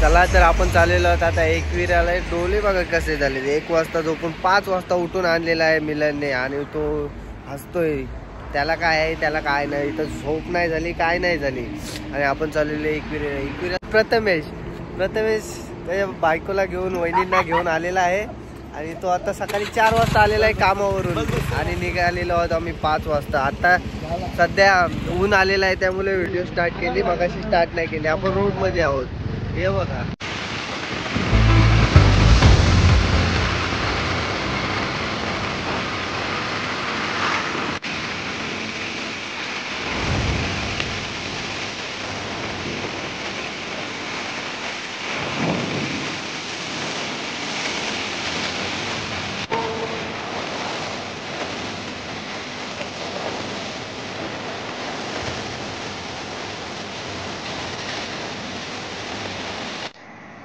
चला तर आपण चाललेलो आहोत आता एकविराला. डोले बघा कसे झाले. 1 वाजता झोपून 5 वाजता उठून आणलेला आहे मिलनने आणि तो हसतोय. त्याला काय आहे त्याला काय नाही, इथं झोप नाही झाली काय नाही झाली. आणि आपण चाललेलो एकविरा. प्रथमेश त्याच्या बायकोला घेऊन वहिनींना घेऊन आलेला आहे आणि तो आता सकाळी 4 वाजता आलेला आहे कामावरून आणि निघालेलो आहोत आम्ही 5 वाजता. आता सध्या ऊन आलेला आहे त्यामुळे व्हिडिओ स्टार्ट केली, मगाशी स्टार्ट नाही केली. आपण रोडमध्ये आहोत हे बघा.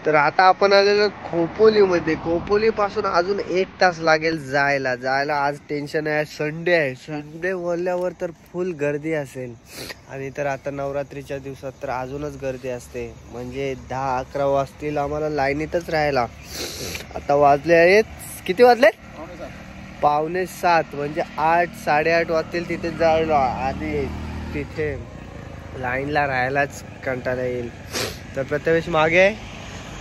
तर आता आपण आलेलो खोपोलीमध्ये. खोपोली पासून अजून 1 तास लागेल जायला. आज टेन्शन आहे, संडे बोलल्यावर तर फुल गर्दी असेल. आणि तर आता नवरात्रीच्या दिवसात तर अजूनच गर्दी असते. म्हणजे 10-11 वाजतील आम्हाला लाईनीतच राहायला. आता वाजले आहेत किती वाजले? 6:45 म्हणजे 8-8:30 वाजतील तिथे जायला आणि तिथे लाईनला राहायलाच कंटाळा येईल. तर प्रथमेश मागे आहे.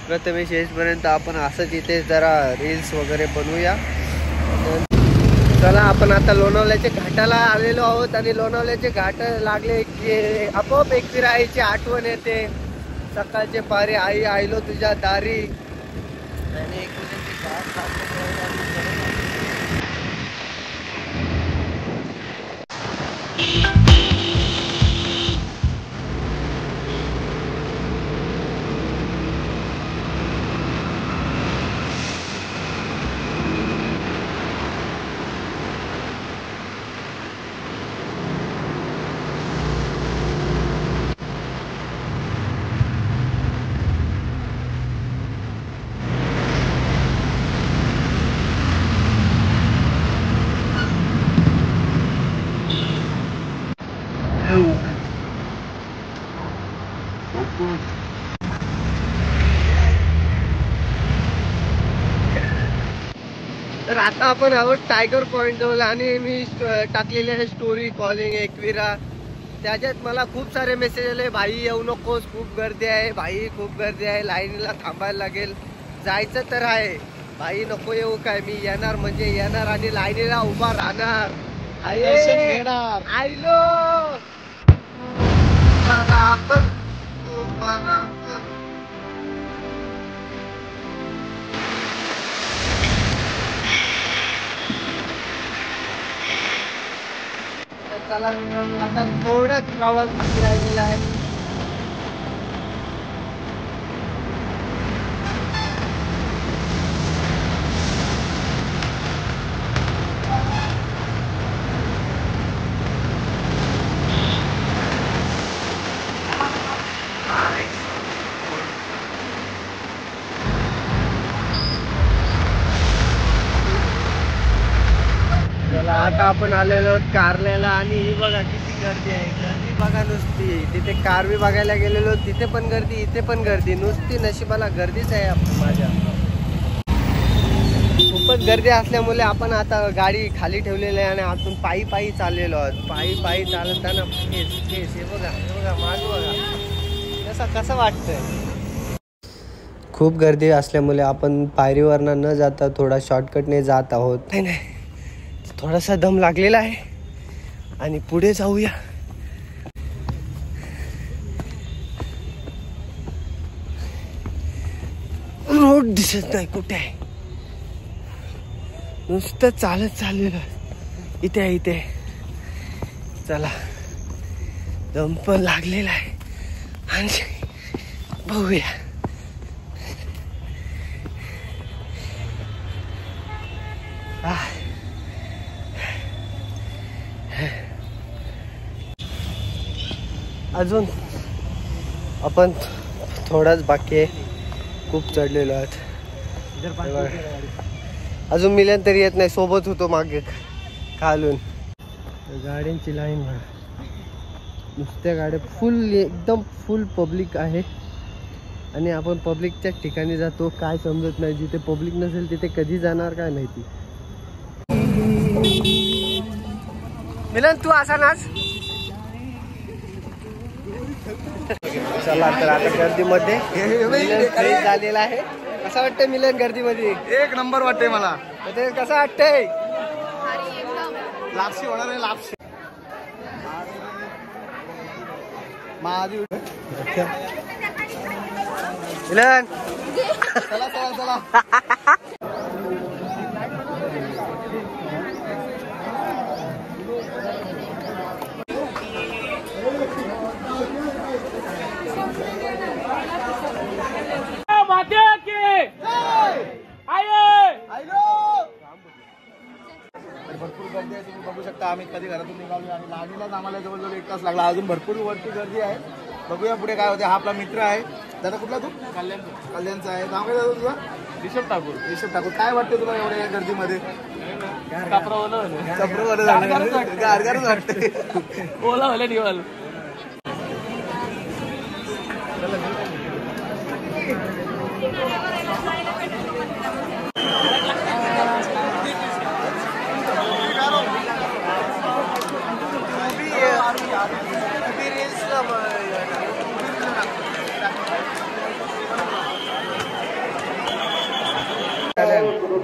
प्रथमेश येईपर्यंत आपण असंच इथे जरा रील्स वगैरे बनवूया. चला आपण आता लोणावल्याच्या घाटाला आलेलो आहोत आणि लोणावल्याचे घाट लागले की आपोआप एकविराईची आठवण येते. सकाळचे पारे आई आईलो तुझ्या दारी आणि तर आता आपण आहोत टायगर पॉइंट जवळ आणि मी टाकलेली आहे स्टोरी कॉलिंग एकविरा. त्याच्यात मला खूप सारे मेसेज आले, भाई येऊ नकोस खूप गर्दी आहे, भाई खूप गर्दी आहे, लाईनीला थांबायला लागेल. जायचं तर आहे भाई, नको येऊ काय, मी येणार म्हणजे येणार आणि लाईनीला उभा राहणार. आयलो चला आता थोडा प्रवास बाकी राहिलेला आहे. आता आपण आलेलो कारल्याला आणि ही बघा किती गर्दी आहे. गर्दी बघा नुसती. तिथे कार बी बघायला गेलेलो, तिथे पण गर्दी, इथे पण गर्दी. नुसती नशिबाला गर्दीच आहे माझ्या. खूपच गर्दी असल्यामुळे आपण आता गाडी खाली ठेवलेली आहे आणि आतून पायी चाललेलो आहोत. पायी चालताना हे बघा माग बघा कसं वाटतंय. खूप गर्दी असल्यामुळे आपण पायरीवरनं न जाता थोडा शॉर्टकटने जात आहोत. नाही थोडासा दम लागलेला आहे आणि पुढे जाऊया. रोड दिसत नाही कुठे आहे, नुसतं चालत चाललेलं. इथे चला दम पण लागलेला आहे आणि बघूया. अजून आपण थोडाच बाकी आहे, खूप चढलेलो आहोत. अजून मिलन तरी येत नाही, सोबत होतो मागे खालून. गाड्यांची लाईन बघा, नुसत्या गाड्या फुल एकदम फुल पब्लिक आहे आणि आपण पब्लिकच्या ठिकाणी जातो, काय समजत नाही. जिथे पब्लिक नसेल तिथे कधी जाणार काय माहिती. मिलन तू असा नाच. चला तर आता गर्दीमध्ये मिलन झालेला आहे. कसं वाटतंय मिलन गर्दीमध्ये? एक नंबर वाटतंय मला. ते कसं वाटतंय? लापशी होणार आहे, लापशी. महादेव मिलन चला चला चला. भरपूर गर्दी आहे, तुम्ही बघू शकता. आम्ही कधी घरातून निघालो आणि लाडीलाच आम्हाला जवळजवळ 1 तास लागला. अजून भरपूर वरती गर्दी आहे. बघूया पुढे काय होते. हा आपला मित्र आहे. दादा कुठला तू? कल्याणचा आहे. नाव काय दादा तुझा? ऋषभ ठाकूर. ऋषभ ठाकूर, काय वाटतं तुला एवढ्या गर्दीमध्ये? गारगारच वाटते. ओला होला निवाल.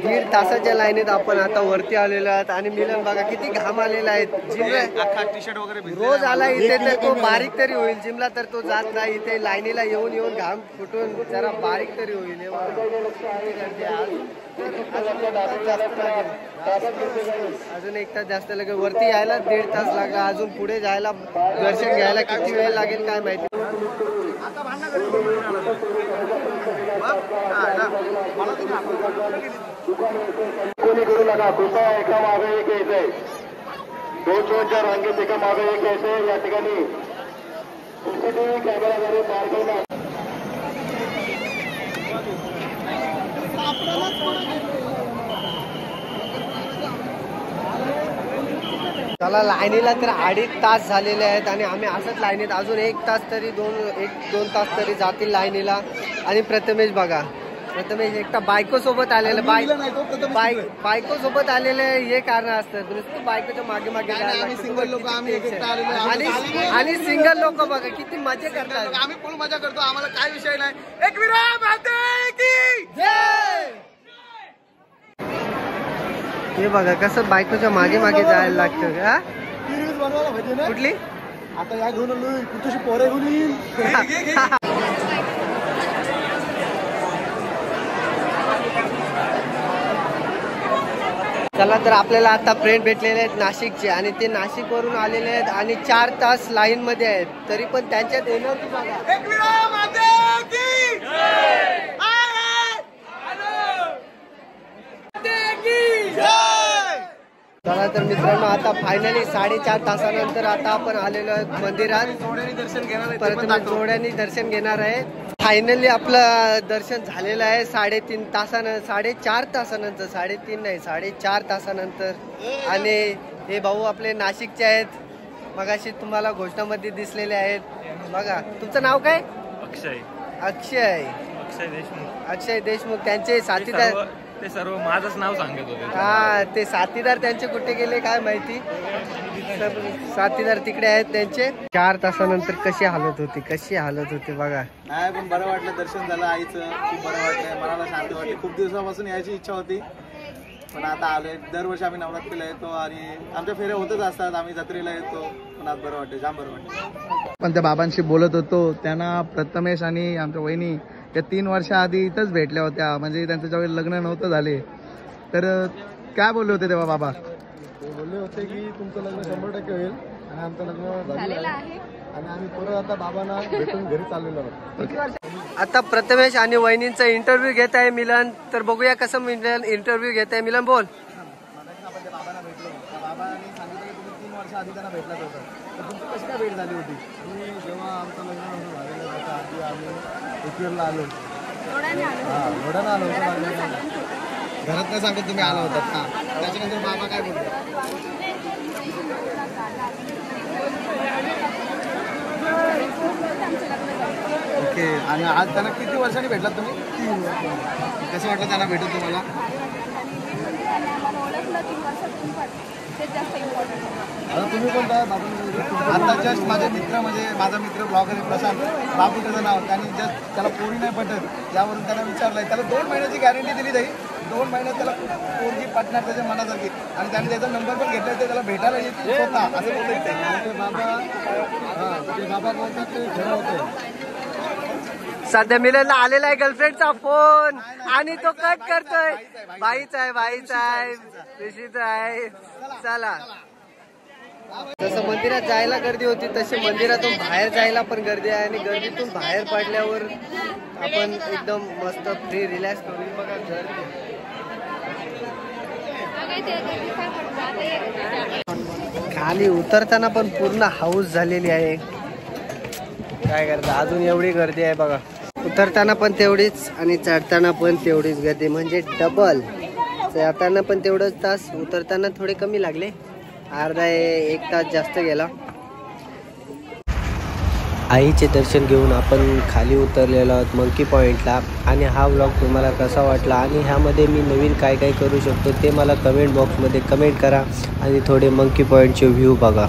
दीड तासाच्या लाईनीत आपण आता वरती आलेलो आहोत. आणि मिलन बघा किती घाम आलेला आहे. जिमला टी शर्ट वगैरे रोज आला इथे तर तो बारीक तरी होईल. जिमला तर तो जात नाही. इथे लाईनीला येऊन येऊन घाम फुटून जरा बारीक तरी होईल. अजून 1 तास जास्त लागेल. वरती यायला 1.5 तास लागला. अजून पुढे जायला दर्शन घ्यायला किती वेळ लागेल काय माहिती. कोणी करू नका. कृपया एका मागे एक यायचंय. 2-4 रांगेत एका मागे एक यायचंय. या ठिकाणी सीसीटीव्ही कॅमेराद्वारे पार्किंग. चला लाईनीला तर 2.5 तास झालेले आहेत. आणि आम्ही असंच लाईनीत अजून 1 तास तरी 1-2 तास तरी जातील लाईनीला. आणि प्रथमेश बघा, प्रथमेश एकटा बायको सोबत आलेलं. बायको सोबत आलेले हे कारण असतं. नुसतं बायकोच्या मागे मागे सिंगल लोक आम्ही आणि सिंगल लोक बघा किती मजा करतात. आम्ही फुल मजा करतो. आम्हाला काय विषय नाही. एक विराम हे बघा कसं बायकोच्या मागे मागे जायला लागतं का. कुठली आता या घेऊन आलो कुठेशी पोरे घेऊन येईल. चला तर आपल्याला आता फ्रेंड भेटलेले आहेत नाशिकचे. आणि ते नाशिक वरून आलेले आहेत आणि 4 तास लाईन मध्ये आहेत. तरी पण त्यांच्यात एनर्जी बघा. चला तर मित्रांनो आता फायनली 4.5 तासानंतर आता आपण आलेलो आहोत मंदिरात. दर्शन घेणार. परत जोड्यांनी दर्शन घेणार आहे. फायनली आपलं दर्शन झालेलं आहे 3.5 तासानं. 4.5 तासानंतर. 3.5 नाही 4.5 तासानंतर. आणि हे भाऊ आपले नाशिकचे आहेत. मगाशी तुम्हाला घोषणामध्ये दिसलेले आहेत बघा. तुमचं नाव काय? अक्षय देशमुख. त्यांचे साथीदार ते सर्व माझंच नाव सांगत होते. हा ते साथीदार त्यांचे कुठे गेले काय माहिती. साथीदार तिकडे आहेत त्यांचे. 4 तासानंतर कशी हालत होती बघा. नाही पण बरं वाटलं. दर्शन झालं आईचं. खूप बरं वाटलं. मनाला शांती वाटली. खूप दिवसापासून यायची इच्छा होती पण आता आलोय. दरवर्षी आम्ही नवरात्रीला येतो आणि आमच्या फेऱ्या होतच असतात. आम्ही जत्रेला येतो पण आज बरं वाटतं. जाम बरं वाटतं. पण त्या बाबांशी बोलत होतो. त्यांना प्रथमेश आणि आमच्या वहिनी त्या 3 वर्षाआधी इथंच भेटल्या होत्या. म्हणजे त्यांचं ज्यावेळी लग्न नव्हतं झाले तर काय बोलले होते तेव्हा बाबा? ते बोलले होते की तुमचं लग्न 100% होईल आणि आमचं लग्न झालेलं आहे. आणि आम्ही परत आता बाबांना भेटून घरी चाललेलो आहोत. आता प्रथमेश आणि वहिनींचा इंटरव्ह्यू घेत आहे मिलन. तर बघूया कसं मिलन इंटरव्ह्यू घेत आहे. मिलन बोल. आपण त्या बाबांना भेटलो. त्या बाबांनी सांगितलं की तुम्ही 3 वर्ष आधी त्यांना भेटलाच होता. तर तुमची कशी काय भेट झाली होती? आणि जेव्हा आमचं लग्न झालेलं त्याच्या आधी आम्ही एकवीरला आलो. घोड्यानं आलो होतो. घरात नाही सांगत तुम्ही आला होतात. हा त्याच्यानंतर बाबा काय बोलतो? ओके. आणि आज त्यांना किती वर्षांनी भेटलात तुम्ही? कसं वाटलं त्यांना भेटून तुम्हाला? आता तुम्ही कोणता? आता जस्ट माझे मित्र म्हणजे माझा मित्र ब्लॉगर आहे प्रशांत बाबू त्याचं नाव. त्यांनी जस्ट त्याला पोरी नाही पटत यावरून त्याला विचारलंय. त्याला 2 महिन्याची गॅरंटी दिली जाईल. 2 महिन्यात त्याला पोरगी पटणार त्याच्या मनासारखी. आणि त्याने त्याचा नंबर पण घेतला ते त्याला भेटायला येतील स्वतः असं बोलत ते बाबा बोलतात ते खरं होतं. सध्या मिलनला आलेला आहे गर्लफ्रेंडचा फोन आणि तो कट करतोय. बाईचा आहे ऋषीचा आहे. चला, जसं मंदिरात जायला गर्दी होती तशी मंदिरातून बाहेर जायला पण गर्दी आहे. आणि गर्दीतून बाहेर पडल्यावर आपण एकदम मस्त फ्री रिलॅक्स करून बघा गर्दी. खाली उतरताना पण पूर्ण हाऊस झालेली आहे. काय करता, अजून एवढी गर्दी आहे बघा. उतरताना पण तेवढीच आणि चढताना पण तेवढीच गर्दी, म्हणजे डबल. जाताना पण तेवढंच तास, उतरताना थोडे कमी लागले, अर्धा 1 तास जास्त गेला. आईचे दर्शन घेऊन आपण खाली उतरलेलो आहोत मंकी पॉईंटला. आणि हा व्लॉग तुम्हाला कसा वाटला आणि ह्यामध्ये मी नवीन काय काय करू शकतो ते मला कमेंट बॉक्समध्ये कमेंट करा आणि थोडे मंकी पॉईंटचे व्ह्यू बघा.